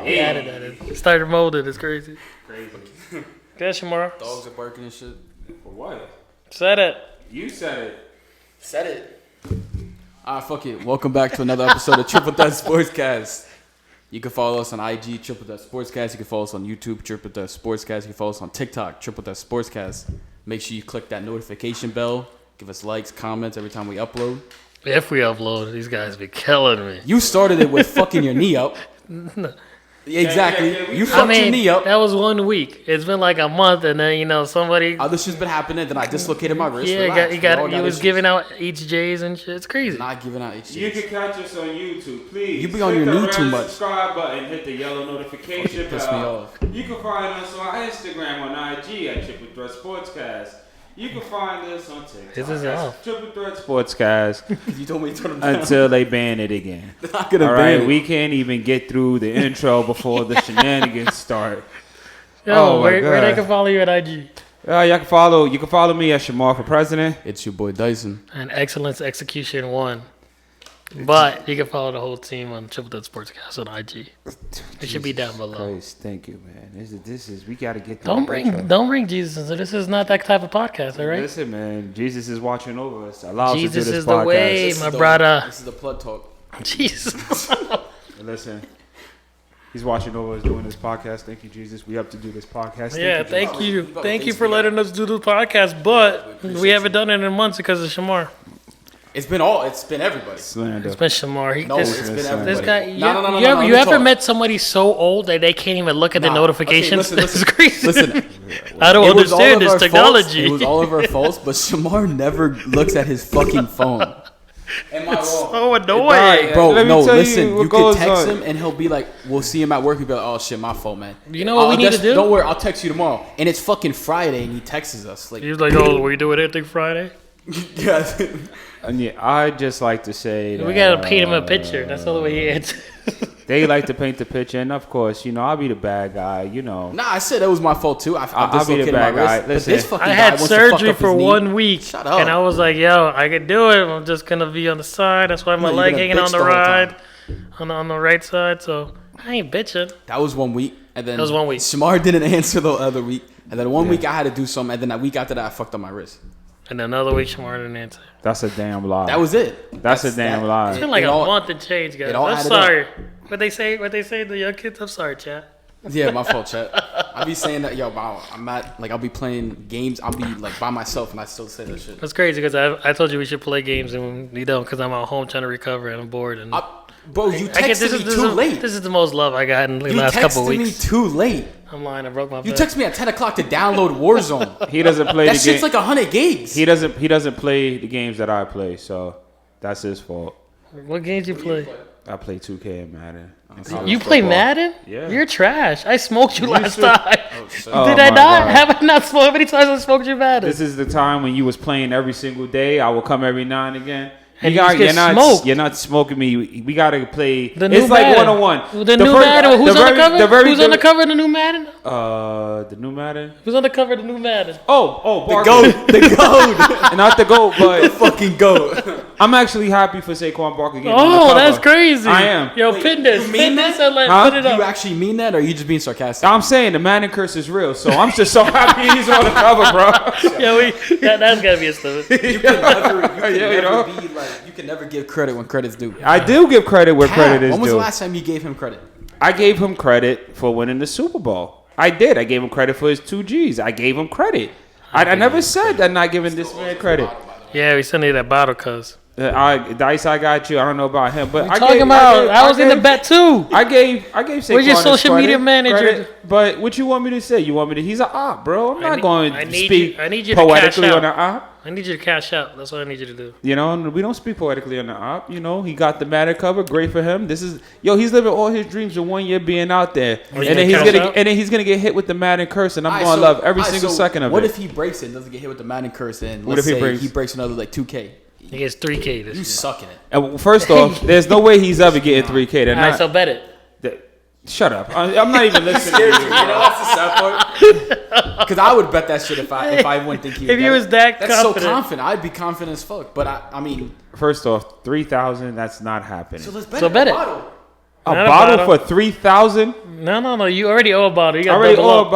He added that in. Started molded. It's crazy. Crazy. Good, Shamar. Dogs are barking and shit. For what? Said it. You said it. Said it. Fuck it. Welcome back to another episode of Triple Threat Sportscast. You can follow us on IG, Triple Threat Sportscast. You can follow us on YouTube, Triple Threat Sportscast. You can follow us on TikTok, Triple Threat Sportscast. Make sure you click that notification bell. Give us likes, comments every time we upload. If we upload, these guys be killing me. You started it with fucking your knee up. Exactly. You fucked your knee up. That was 1 week. It's been like a month, and then somebody. Other shit's been happening. Then I dislocated my wrist. Yeah, he was giving out HJs and shit. It's crazy. Not giving out HJs. You can catch us on YouTube, please. You be on your knee too much. Subscribe button, hit the yellow notification Piss me bell. off. You can find us on Instagram on IG at Triple Threat Sportscast. You can find us on TikTok. This is off. Triple Threat Sportscast. You told me to turn them down. Until they ban it again. They're not gonna All ban right, it. we can't even get through the intro before the shenanigans start. Yo, my where they God. can follow you at IG? You can follow me at Shamar for President. It's your boy Dyson. And Excellence Execution 1. But you can follow the whole team on Triple Threat Sportscast on IG. It should be down below. Christ, thank you, man. This is we gotta get. Don't bring Jesus into this. Is not that type of podcast, all right? Listen, man. Jesus is watching over us. Allow us to do Jesus this is podcast. the way, This my is the- brother. This is the plug talk. Jesus. Listen, he's watching over us doing this podcast. Thank you, Jesus. We have to do this podcast. Yeah, Jesus. thank you. About Thank you Facebook. for letting us do the podcast, but appreciate we haven't you. done it in months because of Shamar. It's been everybody. Slander. It's been Shamar. No, This it's been this everybody. this guy, No, you ever talk. met somebody so old that they can't even look at the Nah. notifications? Okay, This is crazy. Listen, I don't it was all understand of this our technology. faults. It was all of our faults, but Shamar never looks at his fucking phone. Am I wrong? So annoying. Right. Bro, Let me no, tell you listen. what You can goes text on. him and he'll be like, we'll see him at work. He'll be like, oh shit, my fault, man. You know what we need to do? Don't worry, I'll text you tomorrow. And it's fucking Friday and he texts us. Like, He was like, "Oh, we doing anything Friday?" yeah. And yeah, I just like to say that We gotta paint him a picture. That's the only way he answers. they like to paint the picture, and of course, I'll be the bad guy. Nah, I said it was my fault too. I I'll be the dislocated my bad guy. wrist. But Listen, this fucking I guy had wants to fuck surgery up his for knee. 1 week, Shut up. and I was like, "Yo, I can do it. I'm just gonna be on the side. That's why my No, you're leg gonna hanging bitch on the the whole ride, on the right side." So I ain't bitching. That was 1 week. And then That was 1 week. Shamar didn't answer the other week. And then 1 week I had to do something. And then that week after that, I fucked up my wrist. And another week, Shamar didn't answer. that's a damn lie. That was it. That's a damn lie. It's been like It a all- month and change, guys. it all I'm added sorry. What they say to the young kids? I'm sorry, chat. Yeah, my fault, chat. I be saying that, yo, wow, I'll be playing games. I'll be like by myself and I still say that shit. That's crazy because I told you we should play games and we don't because I'm at home trying to recover and I'm bored. And Bro, you I guess texted me too late. This is the most love I got in the You last couple texted me weeks. too late. I'm lying. I broke my You back. text me at 10 o'clock to download Warzone. He doesn't play That the shit's game. like 100 gigs. He doesn't play the games that I play, so that's his fault. What games you play? I play 2K and Madden. and You college play football. Madden? Yeah. You're trash. I smoked you last should- time. Oh, Did I my not? God. Have I not smoked? How many times I smoked you Madden? This is the time when you was playing every single day. I will come every now and again. And you just get smoked. You're not smoking me. We gotta play. The new It's like Madden. 1-on-1. The new Madden. Who's on the cover? Who's on the very- cover of the new Madden? The new Madden. Who's on the cover of the new Madden? Oh, The Barkley. goat. The goat. Not the GOAT, but Fucking goat. I'm actually happy for Saquon Barkley getting on the Oh, cover. that's crazy. I am. Yo, Wait, pin this. you mean Pin this that? and let Huh? put it You up. actually mean that or are you just being sarcastic? I'm saying the Madden curse is real, so I'm just so happy he's on the cover, bro. Yo, that's gotta be a stupid. You can never, Yeah, you know? be like, you can never give credit when credit's due. I do give credit where credit is When was due. the last time you gave him credit? I gave him credit for winning the Super Bowl. I did. I gave him credit for his 2 Gs. I gave him credit. I never said I'm not giving this man credit. Yeah, we still need that bottle, cuz. Dice, I got you. I don't know about him, but I Talking gave, about, I was in the gave- bet too. I gave Saquon Where's your his social credit, media manager? credit, but what you want me to say? You want me to? He's an op, bro. I'm not going I to need speak you- I need you to cash poetically out. on an op. I need you to cash out. That's what I need you to do. You know, we don't speak poetically on the op. You know, he got the Madden cover. Great for him. He's living all his dreams in 1 year being out there, Oh, you and then gonna cash out? he's gonna get hit with the Madden curse, and I'm Alright, gonna so- love every alright, single so second of what it. if he breaks it and doesn't get hit with the Madden curse and What let's if he say breaks? he breaks another like 2K? He gets 3K this You year. sucking it. And first off, there's no way he's ever getting 3K. They're All right, not. so bet it. Shut up. I'm not even listening to you. You know, that's the sad part. Because I would bet that shit if I wouldn't think he. If he was that that's confident. so confident, I'd be confident as fuck. But I mean, First off, 3,000. That's not happening. so let's bet So bet it. bottle. a Not a bottle bottle. for 3,000. No. You already owe a bottle. You I got already double owe up.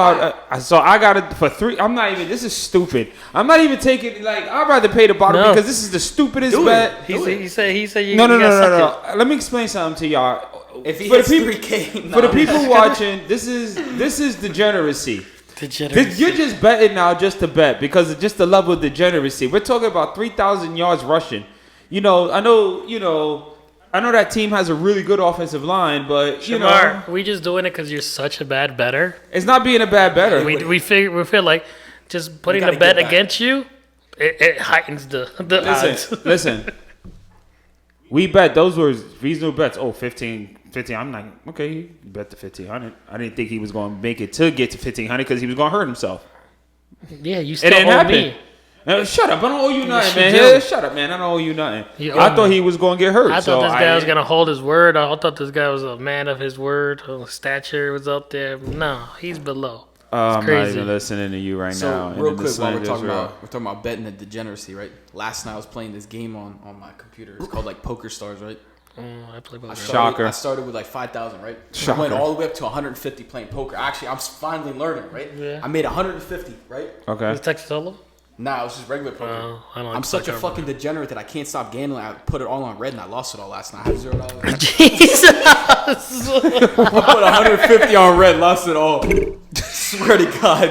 about. So I got it for 3. I'm not even. This is stupid. I'm not even taking. Like I'd rather pay the bottle No. because this is the stupidest Do it. bet. He said you No. you gotta suck Let me explain something to y'all. If he For the hits people- 3K, For the people watching, this is degeneracy. it. Degeneracy. You're just betting now just to bet because of just the level of degeneracy. We're talking about 3,000 yards rushing. I know that team has a really good offensive line, but Shamar, we just doing it because you're such a bad bettor. it's not being a bad better. We feel like just putting gotta the bet get back. against you, it heightens the odds. Listen. We bet those were reasonable bets. Oh, 15. I'm like, okay, you bet the 1,500. I didn't think he was going to make it to get to 1,500 because he was going to hurt himself. Yeah, you It still didn't owe happen. me. Shut up! I don't owe you nothing, you man. do. Yeah, shut up, man. I don't owe you nothing. You owe I thought me. he was going to get hurt. I so thought this guy was gonna hold his word. I thought this guy was a man of his word. His stature was up there. No, he's below. I'm not crazy. even listening to you right So now. real and the quick, while we're slander's real. talking about betting and degeneracy, right? Last night I was playing this game on my computer. It's called like Poker Stars, right? I play poker. Shocker. I started with like 5,000, right? Shocker. I went all the way up to 150 playing poker. Actually, I'm finally learning, right? Yeah. I made 150, right? Okay. Is Texas Hold'em? Nah, it was just regular poker. Oh, I don't like I'm such a poker. fucking degenerate that I can't stop gambling. I put it all on red and I lost it all last night. I had $0. Jesus. I put 150 on red, lost it all. Swear to God.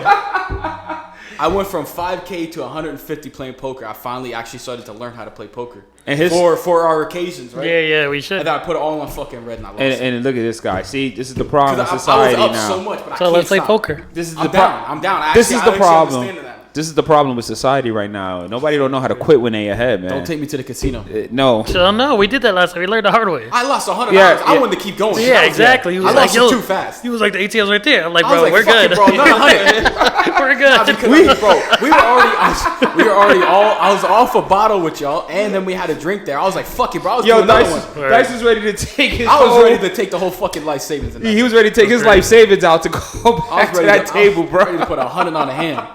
I went from 5K to 150 playing poker. I finally actually started to learn how to play poker. And his- for our occasions, right? Yeah, we should. And then I put it all on fucking red and I lost it. And look at this guy. See, this is the problem with 'Cause I was society up now. so much, but I So can't let's play stop. poker. This is I'm the down. I'm down. This is the problem. Understand that. This is the problem with society right now. Nobody don't know how to quit when they ahead, man. Don't take me to the casino. No. So no, we did that last time. We learned the hard way. I lost $100. Yeah, I yeah. wanted to keep going. Yeah, exactly. He I was lost like, it yo, too fast. He was like, the ATM's right there. I'm like, I was bro, like, we're fuck good. it, bro. Another 100. We're good. Because bro, we were already all. I was off a bottle with y'all, and then we had a drink there. I was like, fuck it, bro. I was Yo, doing another Dice, one. Dice was ready to take his I was whole- ready to take the whole fucking life savings. In that. He was ready to take his life savings out to go I back was to ready that to, table, I was bro. ready to put 100 on a hand.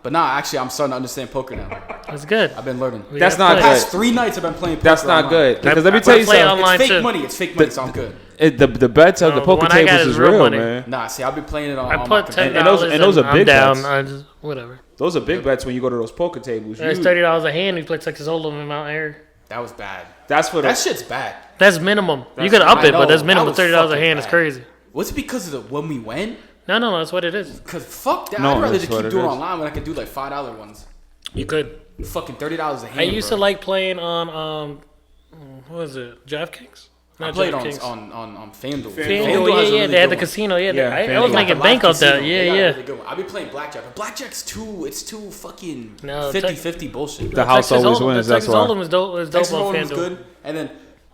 But nah, actually, I'm starting to understand poker now. That's good. I've been learning. We That's gotta not play. good. Past 3 nights I've been playing poker. That's not online. good. Because let me I tell you play something. online. It's fake too. money. It's fake money, so I'm good. The bets of the No, poker when I got tables is is real real, money. man. Nah, see, I'll be playing it on. I on put my $10 computer. and those are I'm big down. bets. I just whatever. Those are big bets when you go to those poker tables. There's $30 a hand. We play Texas Hold'em in Mount Air. That was bad. That's for That the. shit's bad. That's minimum. You could up I it, but know, that's that minimum. was $30 a fucking hand is bad. crazy. What's it because of the when we went? No, that's what it is. Cause fuck that. No, I'd rather that's just what keep it doing is. online when I could do like $5 ones. You could. Fucking $30 a hand. I used bro. to like playing on what was it? DraftKings. I Not played DraftKings. on FanDuel. FanDuel, has a yeah. really They had good the one. casino. Yeah, Yeah, I was FanDuel. They got making the bank live off that. casino. They got a Yeah. really good one. I be playing blackjack. But blackjack's too. It's too fucking No, 50-50 bullshit. The house always wins. That's Texas why. Hold'em is dope. Is dope Texas on Hold'em was FanDuel. good. And then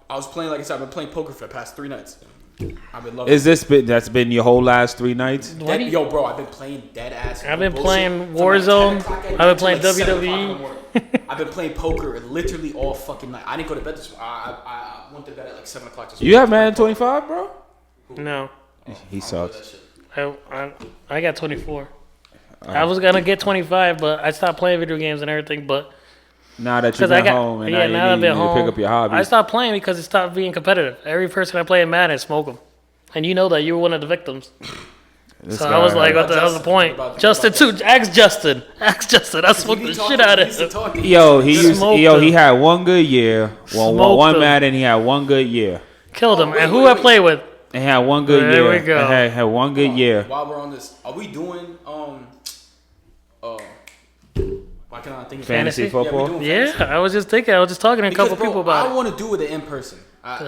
I was playing, like I said, I've been playing poker for the past 3 nights. I've been loving Is this been that's been your whole last 3 nights? Why do you- Yo, bro, I've been playing dead ass. I've been bullshit playing from like Warzone. 10 o'clock at I've night been to, playing like 7 o'clock WWE. in the morning. I've been playing poker literally all fucking night. I didn't go to bed this morning. I went to bed at like 7 o'clock this morning. You have Madden 25, bro? No, He sucks. I got 24. I was gonna get 25, but I stopped playing video games and everything. But Now that you've because I been got home and yeah, now now you I've need been to home. pick up your hobby. I stopped playing because it stopped being competitive. Every person I play in Madden, smoke them, and you know that you were one of the victims. This So guy- I was like, what the hell's the Justin? point? What about Justin too. Ask Justin. Ask Justin. I He smoked be the talking- shit out he of used to him. talk- Yo, he Smoked he him. had one good year. One Smoked him. Madden, he had one good year. Killed him. wait, And who wait, I wait. play with? He had one good There year. we go. Had one good year. While we're on this, are we doing why can I think of Fantasy Fantasy? football? Yeah, we doing Yeah, fantasy. I was just thinking. I was just talking to a Because, couple bro, people about I want to do it in person.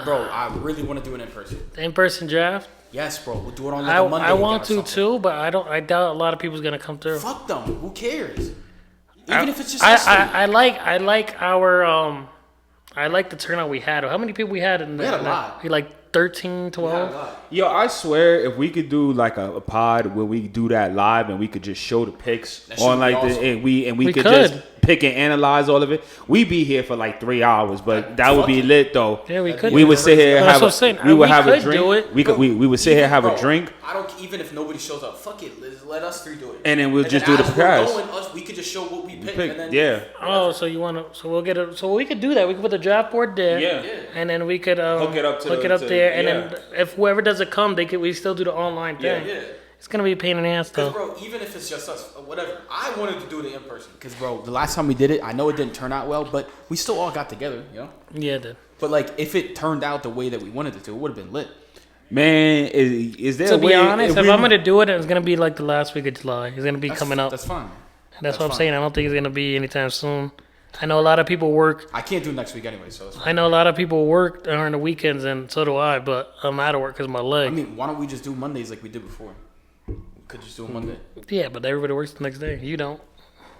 Bro, I really want to do it in person. it. In-person draft. Yes, bro. We'll do it on like a Monday. I want or to something. too, but I doubt a lot of people's gonna come through. Fuck them. Who cares? Even if it's just us I like our I like the turnout we had. How many people we had in We had a in lot. We like 13, 12. Yo, I swear, if we could do like a pod where we do that live and we could just show the picks That shit on would be like the awesome. and we We could could. just pick and analyze all of it. We be here for like 3 hours, but that would be lit though. Yeah, we could. We would sit here and That's have what I'm saying. we would We have a could drink. do it. We could we would sit here and have a drink, I don't even if nobody shows up. Fuck it, let us three do it. and then we'll just do then the as we're podcast. going, we could just show what we picked. Pick- And then, Yeah, Oh, so you want to? So we'll get it. So we could do that. We could put the draft board there. yeah. And then we could Hook it up to hook the- it up to- there, and yeah. then if whoever doesn't come, we still do the online thing. Yeah. It's gonna be a pain in the ass Because, though. bro, even if it's just us, whatever, I wanted to do it in person. Because, bro, the last time we did it, I know it didn't turn out well, but we still all got together, you know? Yeah, dude. But, like, if it turned out the way that we wanted it to, it would have been lit. Man, is there To a way? be honest, if we- I'm gonna do it, it's gonna be like the last week of July. It's gonna be coming up. That's fine. That's what I'm fine. saying. I don't think it's gonna be anytime soon. I know a lot of people work. I can't do next week anyway, so it's fine. I know a lot of people work during the weekends, and so do I. But I'm out of work because my I leg. mean, why don't we just do Mondays like we did before? We could just do a Monday. Yeah, but everybody works the next day. You don't.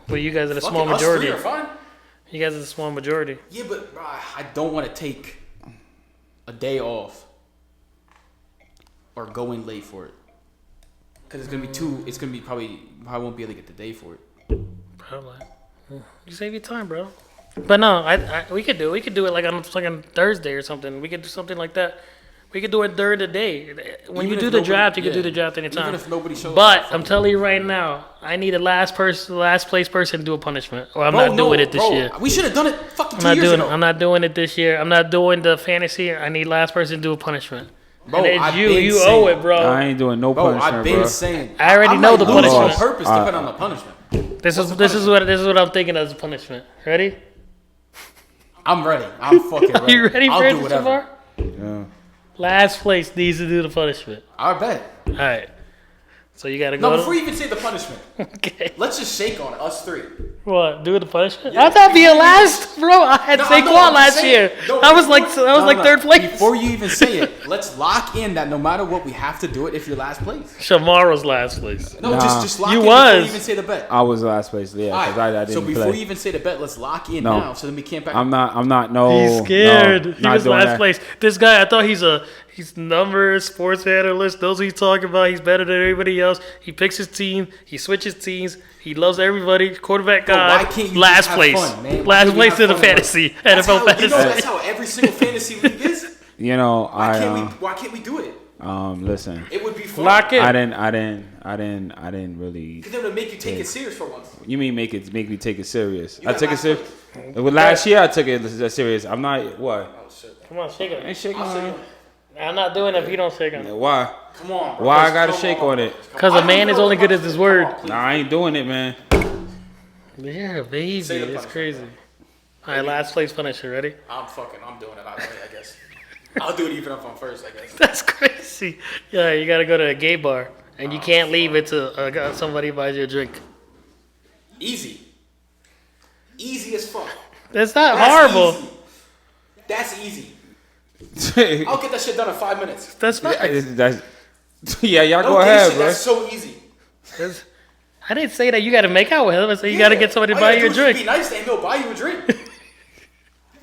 Well, you guys are the Fuck small it, us majority. three are fine. You guys are the small majority. Yeah, but bro, I don't want to take a day off or go in late for it. Because it's gonna be it's gonna be probably I won't be able to get the day for it. Probably. You save your time, bro. But no, we could do it. We could do it like on Thursday or something. We could do something like that. We could do it during the day. When Even you if do the nobody- draft, you yeah. can do the draft anytime. Even if nobody shows But up. I'm telling you right now, I need the last place person to do a punishment, or I'm Bro, not doing no, it this bro, year. We should have done it fucking I'm 2 not years doing. ago. I'm not doing it this year. I'm not doing the fantasy. I need last person to do a punishment. Bro, and it's I've you. been You saying- owe it, bro. I ain't doing no Bro, punishment, I've been bro. saying. I already know the might lose punishment. on purpose, depending on the punishment. This is what I'm thinking as a punishment. Ready? I'm ready. I'm fucking ready. You ready I'll for do it, whatever. Shamar? Yeah. Last place needs to do the punishment. I bet. All right. So you gotta No, go. before you even say the punishment, Okay. let's just shake on it, us three. What? Do the punishment? I thought be a last, bro. I had No, I know, Saquon I'm last saying- year. no, I was before- like no. third place. Before you even say it, let's lock in that no matter what, we have to do it if you're last place. Shamar was last place. No, Nah. just lock You in before you was. even say the bet. I was last place, yeah, because Alright, I didn't so before play. you even say the bet, let's lock in No. now so then we can't back. I'm not. No, He's scared. No, He not was doing last that. place. This guy, I thought he's numbers, sports analyst. Those he's talking about. He's better than everybody else. He picks his team. He switches teams. He loves everybody. Quarterback Bro, guy. why can't you last just have place. fun, man? Why Last can't we place have in the fun, bro? fantasy. That's NFL how, fantasy. you know, that's how every single fantasy league is. You know, Why can't we do it? listen. It would be fun. Lock in. I didn't really. Because it would make you take it serious for once. You mean make me take it serious? You I got took it last serious. Well, last year I took it serious. I'm not what? Oh shit. Come on, shake I ain't it. shaking I'll on shake it. it. I'm not doing it if you don't shake it. Why? Come on. Bro. Why I Come gotta shake on it? Because a man is only good as his word. Nah, I ain't doing it, man. Yeah, baby. Say the It's punishment. crazy. All right, last place finisher. Ready? I'm doing it. I guess. I'll do it even if I'm first, I guess. That's crazy. Yeah, you gotta go to a gay bar, and you can't leave until somebody buys you a drink. Easy. Easy as fuck. That's not That's horrible. Easy. That's easy. I'll get that shit done in 5 minutes. That's fine. Yeah, y'all No go gay ahead, shit, bro. that's so easy. That's- I didn't say that you gotta make out with him. I said you gotta get somebody to All buy gotta you a do is drink. Be nice to him. He'll buy you a drink.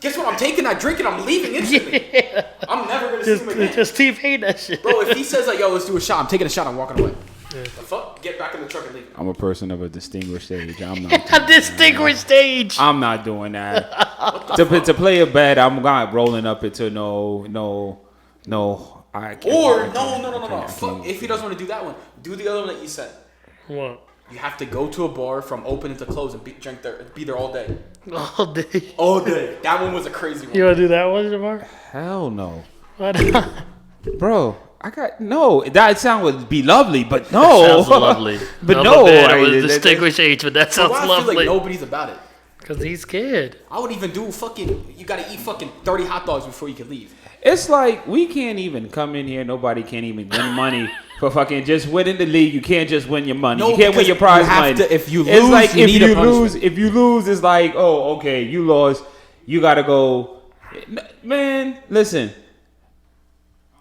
Guess what? I'm taking that drink and I'm leaving instantly. Yeah. I'm never gonna see him again. Just T-Pain that shit. Bro, if he says like, "Yo, let's do a shot," I'm taking a shot. I'm walking away. The fuck? Get back in the truck and leave. I'm a person of a distinguished age. I'm not. A distinguished stage. I'm not doing that. to play a bet, I'm not rolling up into no. I can't. Or I no. can't. Fuck. If he doesn't want to do that one, do the other one that you said. What? You have to go to a bar from open to close and be there all day. All day. All day. That one was a crazy one. You wanna do that one, Jamar? Hell no, Why not? bro. I got no. That sound would be lovely, but no. Sounds lovely. But I'm no, a bad, it I- was distinguished age, but that But sounds why I feel lovely. like nobody's about it. Cause he's scared. I would even do fucking. You gotta eat fucking 30 hot dogs before you can leave. It's like we can't even come in here. Nobody can't even win money for fucking just winning the league. You can't just win your money. No, you can't win because your prize you have money. to- if you it's lose, like you if need a you punishment. lose. If you lose, it's like, oh, okay, you lost. You gotta go. Man, listen.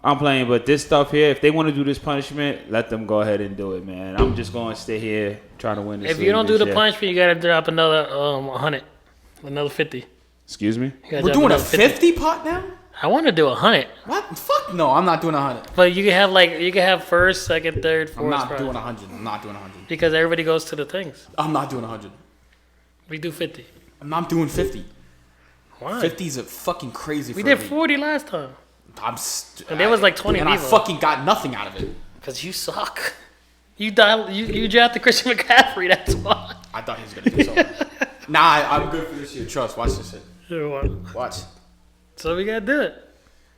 I'm playing, but this stuff here, if they want to do this punishment, let them go ahead and do it, man. I'm just going to stay here trying to win this. If you don't do league the this year. punishment, you gotta drop another 100, another 50. Excuse me. You gotta We're drop doing a another 50 pot now? I want to do 100, What? Fuck no, I'm not doing 100. but you can have first, second, third, I'm fourth. not prize. doing 100. I'm not doing 100. Because everybody goes to the things. I'm not doing 100. We do 50. I'm not doing 50. Why? 50 is a fucking crazy. We for did me. 40 last time. And there was like 20 and people. I fucking got nothing out of it. Because you suck. You drafted Christian McCaffrey, that's why. I thought he was gonna do something. Nah, I'm good for this year. Trust. Watch this shit. You know what? Watch. So we gotta do it.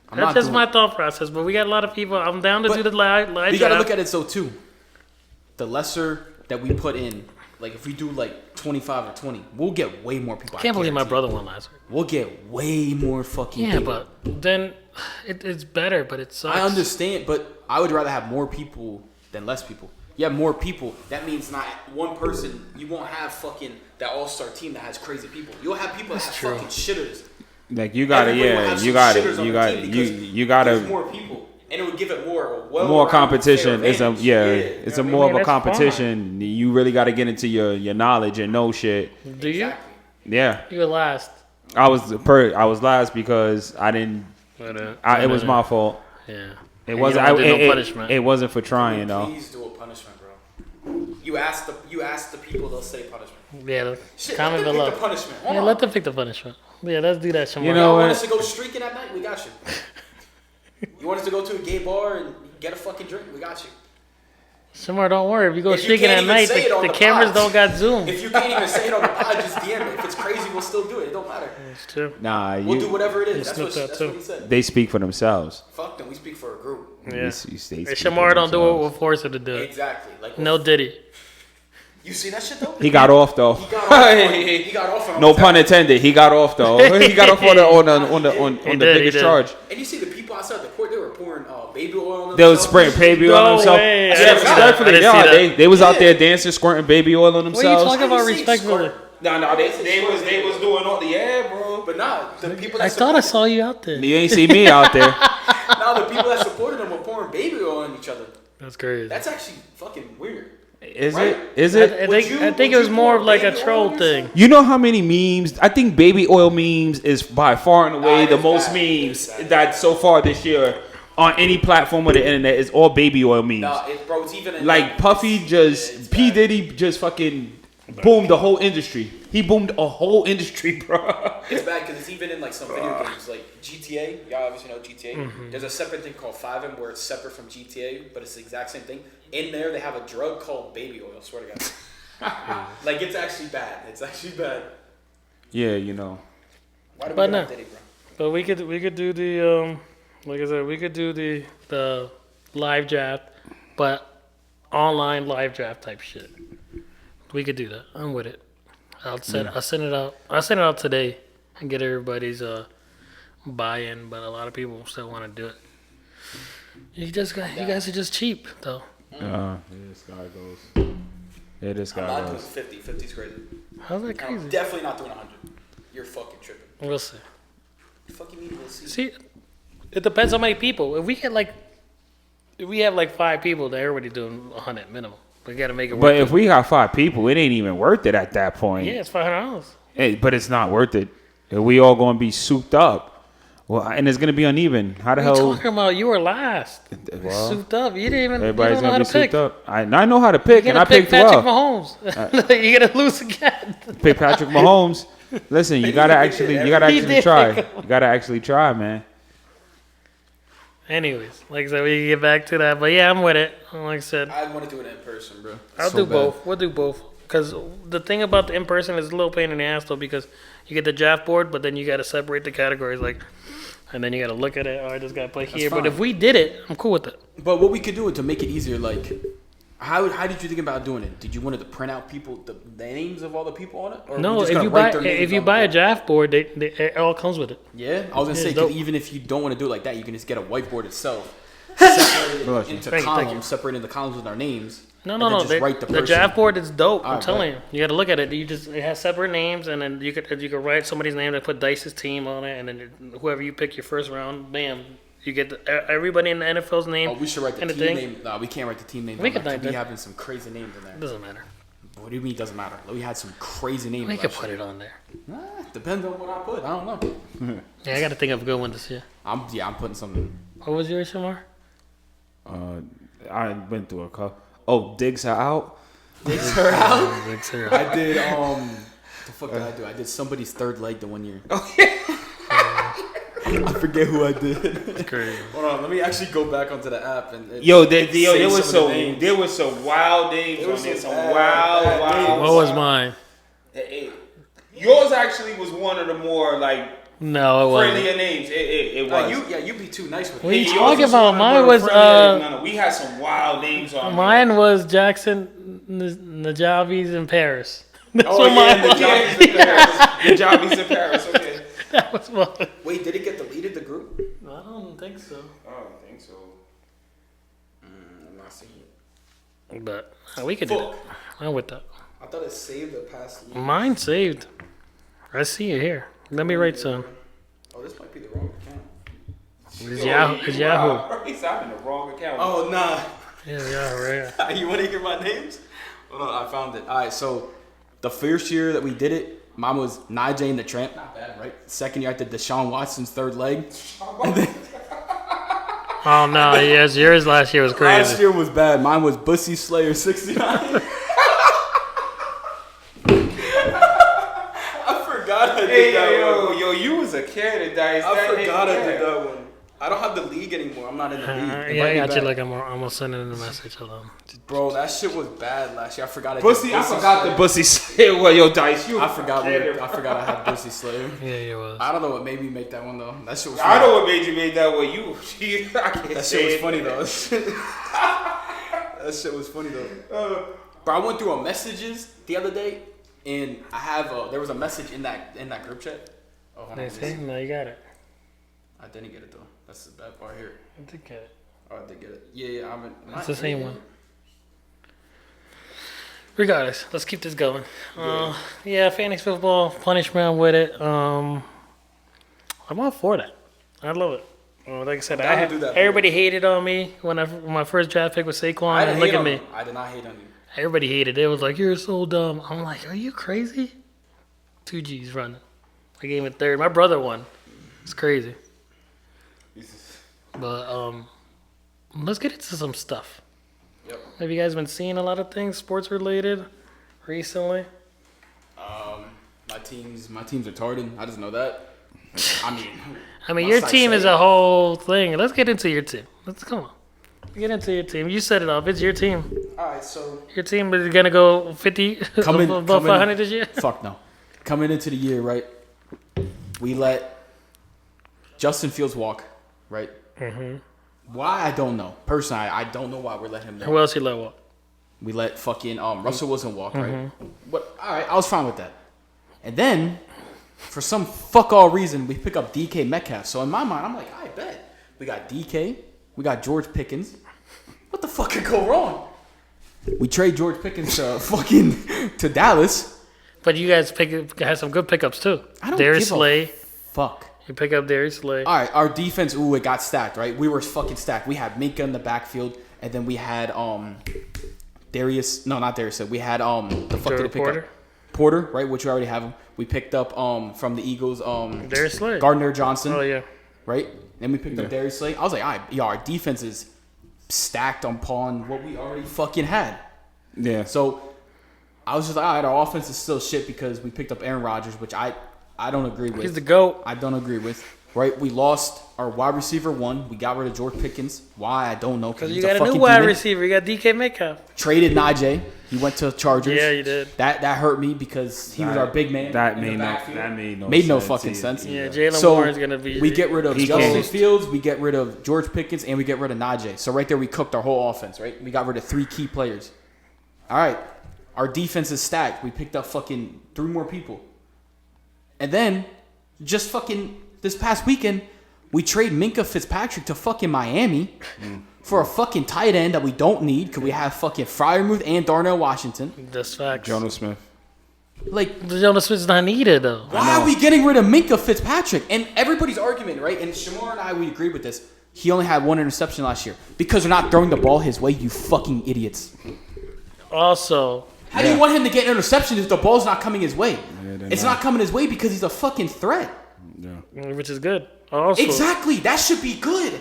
I'm That's not just doing my thought process, but we got a lot of people. I'm down to But do the live You draft. gotta look at it so too. The lesser that we put in, like if we do like 25 or 20, we'll get way more people. I can't believe my guarantee. brother won last week. We'll get way more fucking. Yeah, people. but then it's better, but it sucks. I understand, but I would rather have more people than less people. You have more people. That means not one person. You won't have fucking that all-star team that has crazy people. You'll have people that have true. fucking shitters. Like you gotta, Everybody will yeah, have you some got shitters it, on you the got team it, because you there's gotta more people, and it would give it more more competition. fair It's a advantage. it's a you know more what I of mean? a That's competition. You really got to get into your knowledge and know shit. Do you? Exactly. Yeah, You were last. I was last because I didn't. It was my fault. Yeah. It And wasn't. you don't do no it punishment. it wasn't for trying though. Please do a punishment, bro. You ask the people, they'll say punishment. Yeah. Shit, Comment let them below. pick the punishment. Hold Yeah, on. let them pick the punishment. Yeah, let's do that, Shamar. You know Y'all want what? us to go streaking at night? We got you. You want us to go to a gay bar and get a fucking drink? We got you. Shamar, don't worry. If you go If you streaking can't at even night, say it on the the cameras pod. don't got zoom. If you can't even say it on the pod, just DM it. If it's crazy, we'll still do it. It don't matter. It's true. Nah, We'll do you, whatever it is. That's snoop what, that that's too. what he said. they speak for themselves. Fuck them. We speak for a group. Yeah. You stay If speaking Shamar for don't do it, themselves. we'll force her to do it. Exactly. Like No Diddy. You see that shit though? He got off though. He got off. He got off on No pun intended. He got off though. He got off on the He the did, biggest he did. charge. And you see the people outside the court, they were pouring baby oil on They was themselves. spraying baby No oil on themselves. way. I Yeah, didn't see that. respectfully, I didn't yeah, see that. they was out Yeah. there dancing, squirting baby oil on What are you themselves. talking about I didn't see respectfully? squirt. No, they was doing all the bro. But nah, the people that I thought I supported- saw you out there. You ain't see me out there. Nah, the people that supported them were pouring baby oil on each other. That's crazy. That's actually fucking weird. Is Right? it? Is I it? Would think you it was more pour of like a baby oil troll on thing. yourself? You know how many memes? I think baby oil memes is by far and away Nah, the it's most bad. memes It's bad. that so far this year on any platform of the internet is all baby oil memes. Nah, bro, it's even in Like Puffy it's just P bad. Diddy just fucking boomed the whole industry. He boomed a whole industry, bro. It's bad because it's even in like some video games like GTA. Y'all obviously know GTA. Mm-hmm. There's a separate thing called FiveM where it's separate from GTA, but it's the exact same thing. In there, they have a drug called baby oil. Swear to God. Like it's actually bad. It's actually bad. Yeah, you know. Why do we But get no. off Diddy, bro? But we could do the like I said, we could do the live draft, but online live draft type shit. We could do that. I'm with it. I'll send it out. I'll send it out today and get everybody's buy-in. But a lot of people still want to do it. You guys are just cheap though. This guy goes. Yeah, this I'm not guy doing goes. 50. 50's crazy. How's that I'm crazy? definitely not doing 100. You're fucking tripping. We'll see. The fuck you mean we'll see? See, it depends how many people. If we have like 5 people, then everybody's doing 100 minimum. We got to make it work. But if we got 5 people, it ain't even worth it at that point. Yeah, it's $500. Hey, but it's not worth it. If we all gonna be souped up. Well, and it's gonna be uneven. How the What are you hell? talking about? You were last. Well, Souped up. You didn't even. You everybody's don't know how gonna to be pick. souped up. I know how to pick, You and I gotta pick picked Patrick well. Mahomes. You gotta lose again. Pick Patrick Mahomes. Listen, you gotta actually did try. pick You gotta actually try, man. Anyways, like I said, we can get back to that. But yeah, I'm with it. Like I said, I want to do it in person, bro. I'll So do bad. both. We'll do both. Because the thing about the in person is a little pain in the ass though, because you get the draft board, but then you gotta separate the categories, like, and then you gotta look at it. All right, this guy play here. But fine. if we did it, I'm cool with it. But what we could do to make it easier, like, how did you think about doing it? Did you want to print out the names of all the people on it? Or No, we just if gonna you write buy their names if you on the buy a board? draft board, it all comes with it. Yeah, I was gonna Yeah, say it's 'cause dope. even if you don't want to do it like that, you can just get a whiteboard itself, separate Bless it you. into Thank you, thank columns, separating the columns with our names. No, and no, then no. just write the The person. draft board is dope. I'm Alright, telling bet. you. You got to look at it. It has separate names, and then you could write somebody's name. They put Dice's team on it, and then whoever you pick your first round, bam, you get everybody in the NFL's name. Oh, we should write the and team thing. name. No, we can't write the team name. We on could that, 'cause write we that. having some crazy names in there. It doesn't matter. What do you mean it doesn't matter? We had some crazy names. We last could put year. it on there. Depends on what I put. I don't know. Yeah, I got to think of a good one this year. I'm putting something. What was yours, Shamar? I went through a couple. Oh, Diggs are out. Digs her out. Big Sarah. I did The fuck did I do? I did somebody's third leg the one year. I forget who I did. It's crazy. Hold on, let me actually go back onto the app and there was some wild names on there. Some wild. What was mine? Yours actually was one of the more like No, it wasn't. friendlier names. It was. you be too nice with What are me. you Yours talking was one about? of the Mine more was friendlier- no, we had some wild names on. mine was Jackson Najavis in Paris. That's Oh what yeah, mine the was. Jobbies in Paris. The Jobbies in Paris. Okay. That was mine. Wait, did it get deleted, the group? I don't think so. I don't think so. I'm not seeing it. But we could do that. I'm with that. I thought it saved the past year. Mine saved. I see it here. Let me write some. Oh, this might be the wrong account. It's Yahoo. It's Yahoo. Wow. He's in the wrong account. Oh, nah. Yeah, Yahoo, right. You want to hear my names? Hold on, I found it. All right, so the first year that we did it, mine was Najee and the Tramp. Not bad, right? Second year, I did Deshaun Watson's third leg. Oh no, yes, yours last year was crazy. Last year was bad. Mine was Bussy Slayer 69. I forgot I did Hey, that one. yo, you was a kid that I forgot I did that one. I don't have the league anymore. I'm not in the league. Yeah, Invite I me got you. back. Like I'm almost sending in a message. Hold on. Bro, that shit was bad last year. I forgot I did Bussy, I Bussy forgot Slayer. the Bussy Slayer. Well, yo, Dice, you. I forgot I had Bussy Slayer. Yeah, it was. I don't know what made me make that one though. That shit was I funny. know what made you make that way. You, I can't That say shit was it. funny though. That shit was funny though. Bro, I went through a messages the other day, and I have there was a message in that group chat. Oh, hold on, They let me say see. no, you got it. I didn't get it though. That's the bad part here. I did get it. Oh, I did get it. Yeah, I'm in. It's the same one. Regardless, let's keep this going. Yeah, fantasy football punishment with it. I'm all for that. I love it. Like I said, I'm down to do that. everybody hated on me when my first draft pick was Saquon. I And didn't look hate at on me. you. I did not hate on you. Everybody hated it. It was like, you're so dumb. I'm like, are you crazy? 2 G's running. I gave him a third. My brother won. It's crazy. But let's get into some stuff. Yep. Have you guys been seeing a lot of things sports related recently? My team's retarded. I just know that. I mean, Must your I team say is it? a whole thing. Let's get into your team. Let's come on. Get into your team. You set it up. It's your team. All right, so Your team is gonna go 50 above 500 this year. fuck no. Coming into the year, right? We let Justin Fields walk, right? Mm-hmm. Why I don't know. Personally, I don't know why we're letting him Who walk. else you let walk? We let fucking Russell Wilson walk, right? Mm-hmm. But all right, I was fine with that. And then, for some fuck all reason, we pick up DK Metcalf. So in my mind, I'm like, I bet we got DK, we got George Pickens. What the fuck could go wrong? We trade George Pickens to fucking to Dallas. But you guys had some good pickups too. I don't Darius give a Slay. Fuck. You pick up Darius Slay. All right, our defense, it got stacked, right? We were fucking stacked. We had Minka in the backfield, and then we had Darius. No, not Darius. We had the fuck did we pick Porter? up? Porter, right? Which we already have him. We picked up from the Eagles Darius Slay. Gardner Johnson, Oh yeah. right? Then we picked up Darius Slay. I was like, all right, our defense is stacked upon what we already fucking had. Yeah. So I was just like, all right, our offense is still shit because we picked up Aaron Rodgers, which I don't agree with. He's the GOAT. I don't agree with. Right? We lost our wide receiver one. We got rid of George Pickens. Why? I don't know. Because he's you got a new fucking wide demon. receiver. You got DK Metcalf. Traded Najee. He went to Chargers. Yeah, you did. That hurt me because he was our big man. That in the made no. backfield. That made no. Made no sense fucking either. sense. Yeah, Jalen So Warren's gonna be. we get rid of He Justin can't. Fields. We get rid of George Pickens, and we get rid of Najee. So right there, we cooked our whole offense. Right? We got rid of 3 key players. All right, our defense is stacked. We picked up fucking 3 more people, and then just fucking this past weekend, we trade Minka Fitzpatrick to fucking Miami for a fucking tight end that we don't need because we have fucking Freiermuth and Darnell Washington. That's facts. Jonas Smith. Like, Jonas Smith's not needed though. why are we getting rid of Minka Fitzpatrick? And everybody's argument, right? And Shamar and I, we agree with this. He only had 1 interception last year because they're not throwing the ball his way, you fucking idiots. Also, How do you want him to get an interception if the ball's not coming his way? they're It's not coming his way because he's a fucking threat. Yeah. which is good. Also, Exactly. That should be good.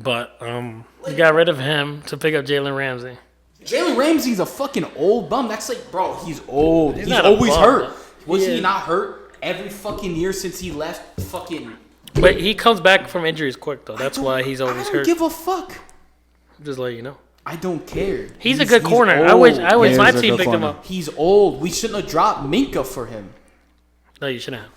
but you got rid of him to pick up Jalen Ramsey. Jalen Ramsey's a fucking old bum. That's like, bro, he's old. He's not a always bum, hurt. though. Was Yeah. he not hurt every fucking year since he left? Fucking. But he comes back from injuries quick though. That's why he's always I don't hurt. give a fuck. Just let you know. I don't care. He's a good corner. I wish He my is a team good picked him corner. up. He's old. We shouldn't have dropped Minka for him. No, you shouldn't have.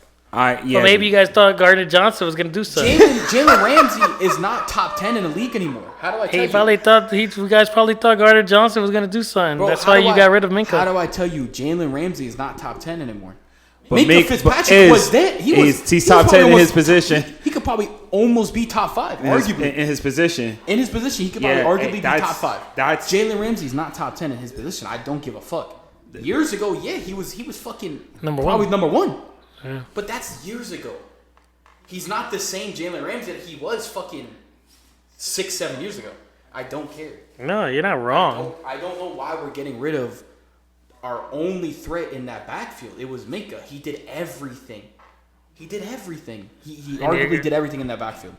Yeah. But maybe you guys thought Gardner Johnson was gonna do something. Jalen Ramsey is not top 10 in the league anymore. How do I tell He you? probably thought you guys probably thought Gardner Johnson was gonna do something. Bro, That's how why do you I- got rid of How Minka. do I tell you Jalen Ramsey is not top 10 anymore? But Minka Mink- Fitzpatrick is- was dead. he's top 10 in his position. He could probably almost be top 5, arguably. in his position. In his position, he could Yeah, probably arguably be that's- top 5. that's- Jalen Ramsey's not top 10 in his position. I don't give a fuck. Years ago, yeah, he was fucking Number probably one. number 1. Yeah. But that's years ago. He's not the same Jalen Ramsey that he was fucking 6-7 years ago. I don't care. No, you're not wrong. I don't know why we're getting rid of our only threat in that backfield. It was Minka. He did everything. He And arguably you're- did everything in that backfield.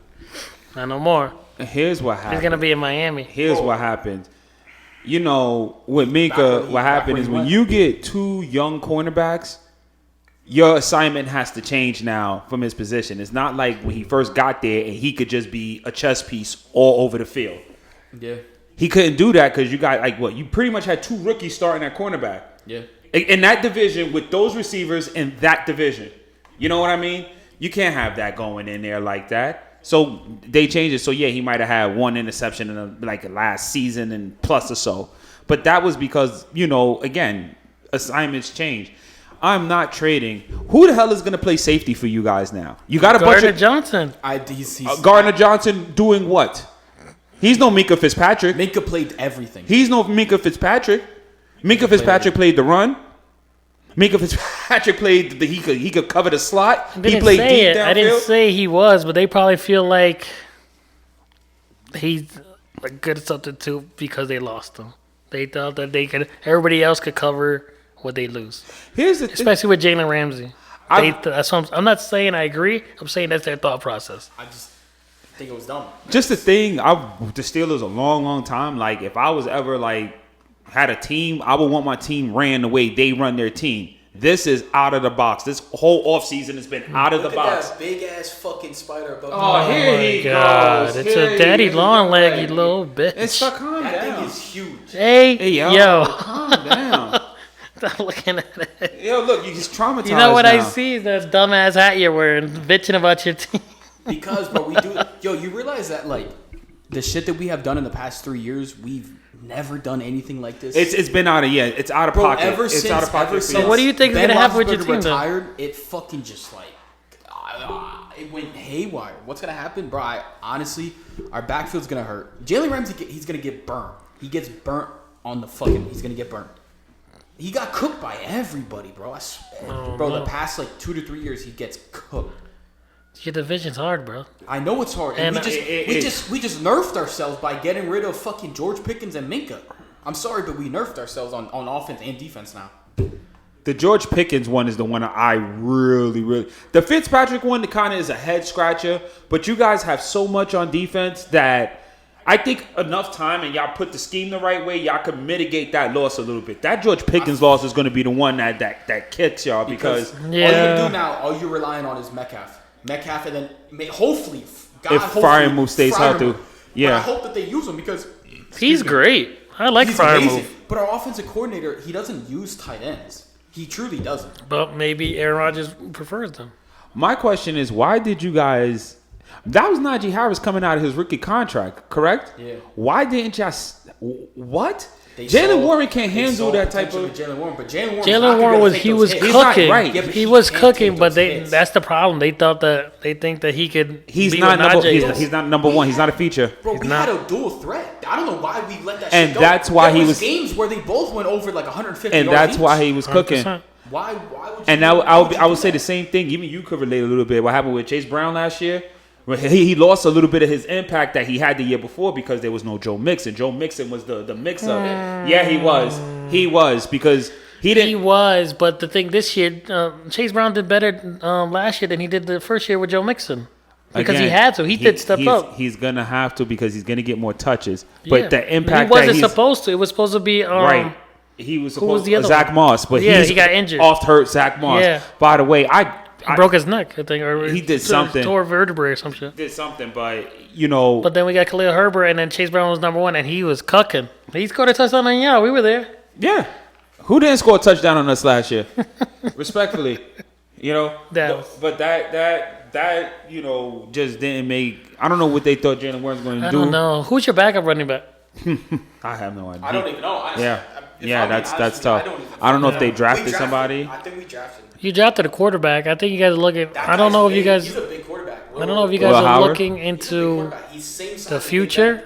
Not no more. Here's what He's happened. gonna be in Miami. Here's what happened. You know, with Back Minka, when he- what back happened when is he when went. you get two young cornerbacks, your assignment has to change now from his position. It's not like when he first got there and he could just be a chess piece all over the field. Yeah. He couldn't do that because you got you pretty much had two rookies starting at cornerback. Yeah. In that division with those receivers in that division. You know what I mean? You can't have that going in there like that. So they changed it. So yeah, he might have had one interception in last season and plus or so. But that was because, again, assignments change. I'm not trading. Who the hell is going to play safety for you guys now? You got a bunch Gardner of Johnson. He's Gardner Johnson doing what? He's no Minka Fitzpatrick. Minka played everything. He's no Minka Fitzpatrick. Minka Fitzpatrick played the run. Minka Fitzpatrick played he could cover the slot. I didn't He played say deep it. I didn't downfield. say he was, but they probably feel like he's a good substitute because they lost him. They thought that everybody else could cover what they lose, Here's the thing. especially with Jalen Ramsey. I'm- That's what I'm not saying I agree. I'm saying that's their thought process. I just think it was dumb. Just the thing, the Steelers a long time. Like if I was ever had a team, I would want my team ran the way they run their team. This is out of the box. This whole offseason has been out of the box. big ass fucking spider above. Oh, here my he God. goes. It's Here a he daddy is. long leg, you Hey, little bitch. It's calm That down. thing is huge. Hey, Hey, yo. calm down. Stop looking at it. Yo, look, he's traumatized. You know what I now. see is that dumbass hat you're wearing, bitching about your team. Because, bro, we do. Yo, you realize that the shit that we have done in the past 3 years, we've never done anything like this. It's been out of It's out of Bro, pocket. ever It's since, out of pocket. ever for since you. what do you think is Ben gonna happen with your Roethlisberger team, though? retired, it fucking just it went haywire. What's gonna happen, bro? Honestly, our backfield's gonna hurt. Jalen Ramsey, he's gonna get burnt. He gets burnt on the fucking. He's gonna get burnt. He got cooked by everybody, bro. I swear. Bro, no. the past 2 to 3 years, he gets cooked. Your division's hard, bro. I know it's hard, and And we just nerfed ourselves by getting rid of fucking George Pickens and Minka. I'm sorry, but we nerfed ourselves on offense and defense now. The George Pickens one is the one I really. The Fitzpatrick one kind of is a head scratcher, but you guys have so much on defense that I think enough time and y'all put the scheme the right way, y'all can mitigate that loss a little bit. That George Pickens loss is going to be the one that kicks y'all because all you can do now, all you're relying on is Metcalf, and then hopefully, God, If hopefully, Freiermuth stays healthy, But yeah. I hope that they use him because He's great. I like he's Fryer amazing. move. But our offensive coordinator, he doesn't use tight ends. He truly doesn't. But maybe Aaron Rodgers prefers them. My question is, why did you guys? That was Najee Harris coming out of his rookie contract, correct? Yeah. Why didn't y'all? What? They Jalen saw- Warren can't they handle saw that type potential of. with Jalen Warren, but Jalen Warren. Jalen Warren was he was He's not cooking. right. Yeah, but he he was can't cooking, take but those hits. that's the problem. They think that he could. He's be not what number. Najee is. He's not number one. He's not a feature. Bro, we not- had a dual threat. I don't know why we let that And shit go. that's why There he was- games where they both went over 150 And yards that's why each. he was cooking. 100%. Why would you And do now that? I Why would you I would do say that? the same thing. Even you could relate a little bit. What happened with Chase Brown last year? Where he lost a little bit of his impact that he had the year before because there was no Joe Mixon. Joe Mixon was the mix of it. Yeah, he was. He was because he didn't. He was, but the thing this year, Chase Brown did better last year than he did the first year with Joe Mixon because he Again, had to. He did step up. He's gonna have to because he's gonna get more touches. But Yeah. the impact he wasn't that he's supposed to. It was supposed to be right. he was Who was supposed the other Zach one? Moss, but Yeah, he's he got injured. oft hurt. Zach Moss. Yeah. By the way, He broke his neck, I think. Or He did something. Tore vertebrae or some shit. did something, but you know, But then we got Khalil Herbert, and then Chase Brown was number one, and he was cucking. He scored a touchdown on y'all. We were there. yeah. Who didn't score a touchdown on us last year? Respectfully, you know. Dallas. But that you know just didn't make. I don't know what they thought Jalen Warren's going to I do. don't know. Who's your backup running back? I have no idea. I don't even know. Honestly. Yeah, If yeah, I'm being that's honest tough. with you, I don't even I don't know if they Yeah. drafted somebody. I think we drafted. You drafted a quarterback. I think you guys are looking. That I don't guy's know if you big. guys. He's a big quarterback. I don't know if you guys Will are Howard? looking He's a big into quarterback. He's same size the as Big future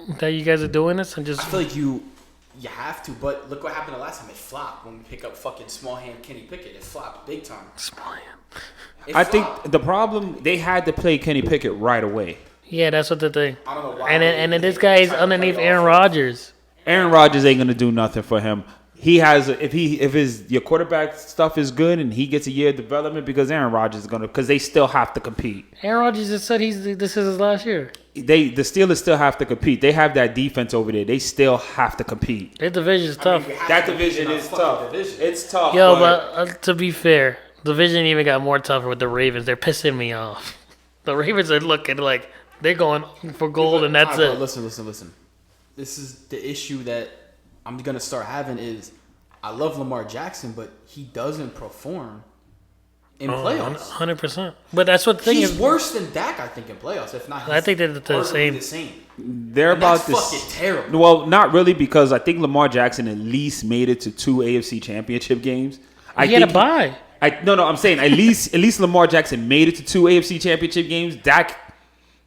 Ben. that you guys are doing this and just. I feel like you have to, but look what happened the last time. It flopped when we pick up fucking small hand Kenny Pickett. It flopped big time. It I think flopped. the problem they had to play Kenny Pickett right away. Yeah, that's what the thing. I don't know why. And then this guy is Trying to underneath play Aaron offense. Rodgers. Aaron Rodgers ain't gonna do nothing for him. He has if your quarterback stuff is good and he gets a year of development because Aaron Rodgers is gonna because they still have to compete. Aaron Rodgers just said this is his last year. The Steelers still have to compete. They have that defense over there. They still have to compete. Their division's I tough. mean, we have That to division compete in is our fucking tough. division. It's tough. Yo, but to be fair, division even got more tougher with the Ravens. They're pissing me off. The Ravens are looking like they're going for gold and that's Alright, it. bro, listen. This is the issue that I'm gonna start having is I love Lamar Jackson, but he doesn't perform in playoffs. 100%. But that's what the thing He's is. worse than Dak, I think, in playoffs. If not, I think they're the arguably same. They're And about that's this. fucking terrible. Well, not really because I think Lamar Jackson at least made it to 2 AFC Championship games. He had a bye. I'm saying at least Lamar Jackson made it to 2 AFC Championship games. Dak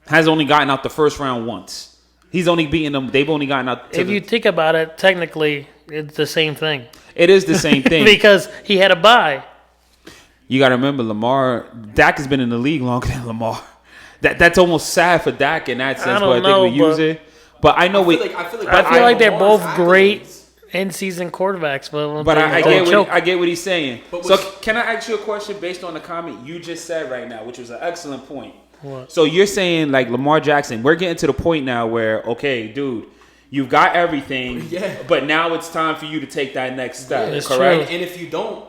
has only gotten out the first round once. He's only beaten them. They've only gotten out. If you think about it, technically, it's the same thing. It is the same thing. Because he had a bye. You got to remember, Dak has been in the league longer than Lamar. That's almost sad for Dak in that sense. don't But I think we know, use it. But I know I we. feel like I feel like they're Lamar's both great accolades- in-season quarterbacks, but But I they get choke. I get what he's saying. But So what's- can I ask you a question based on the comment you just said right now, which was an excellent point. What? So you're saying like Lamar Jackson, we're getting to the point now where okay, dude, you've got everything, Yeah. but now it's time for you to take that next step. It's correct? true. And if you don't,